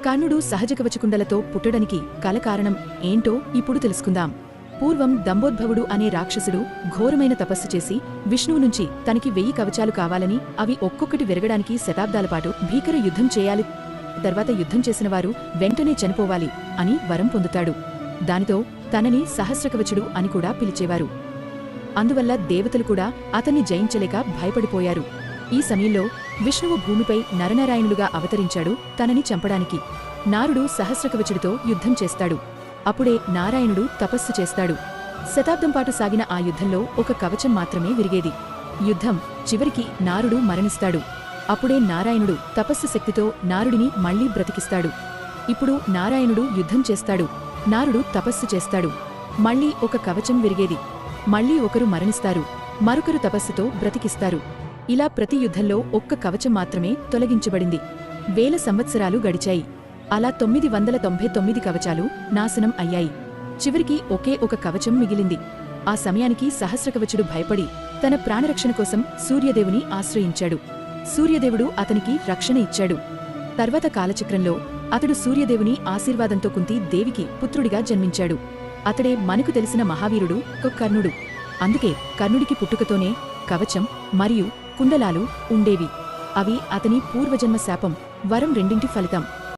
కర్ణుడు సహజకవచకుండలతో పుట్టడానికి కల కారణం ఏంటో ఇప్పుడు తెలుసుకుందాం. పూర్వం దంభోద్భవుడు అనే రాక్షసుడు ఘోరమైన తపస్సు చేసి విష్ణువు నుంచి తనకి 1000 కవచాలు కావాలని, అవి ఒక్కొక్కటి విరగడానికి శతాబ్దాలపాటు భీకర యుద్ధం చేయాలి, తర్వాత యుద్ధం చేసినవారు వెంటనే చనిపోవాలి అని వరం పొందుతాడు. దానితో తనని సహస్రకవచుడు అని కూడా పిలిచేవారు. అందువల్ల దేవతలు కూడా అతన్ని జయించలేక భయపడిపోయారు. ఈ సమయంలో విష్ణువు భూమిపై నరనారాయణులుగా అవతరించాడు తనని చంపడానికి. నారుడు సహస్రకవచుడితో యుద్ధం చేస్తాడు. అప్పుడే నారాయణుడు తపస్సు చేస్తాడు. శతాబ్దంపాటు సాగిన ఆ యుద్ధంలో ఒక కవచం మాత్రమే విరిగేది. యుద్ధం చివరికి నారుడు మరణిస్తాడు. అప్పుడే నారాయణుడు తపస్సు శక్తితో నారుడిని మళ్లీ బ్రతికిస్తాడు. ఇప్పుడు నారాయణుడు యుద్ధం చేస్తాడు, నారుడు తపస్సు చేస్తాడు. మళ్లీ ఒక కవచం విరిగేది. మళ్లీ ఒకరు మరణిస్తారు, మరొకరు తపస్సుతో బ్రతికిస్తారు. ఇలా ప్రతి యుద్ధంలో ఒక్క కవచం మాత్రమే తొలగించబడింది. 1000 సంవత్సరాలు గడిచాయి. అలా 999 కవచాలు నాశనం అయ్యాయి. చివరికి ఒకే ఒక కవచం మిగిలింది. ఆ సమయానికి సహస్రకవచుడు భయపడి తన ప్రాణరక్షణ కోసం సూర్యదేవుని ఆశ్రయించాడు. సూర్యదేవుడు అతనికి రక్షణ ఇచ్చాడు. తర్వాత కాలచక్రంలో అతడు సూర్యదేవుని ఆశీర్వాదంతో కుంతి దేవికి పుత్రుడిగా జన్మించాడు. అతడే మనకు తెలిసిన మహావీరుడు కర్ణుడు. అందుకే కర్ణుడికి పుట్టుకతోనే కవచం మరియు కుండలాలు ఉండేవి. అవి అతని పూర్వజన్మ శాపం, వరం రెండింటి ఫలితం.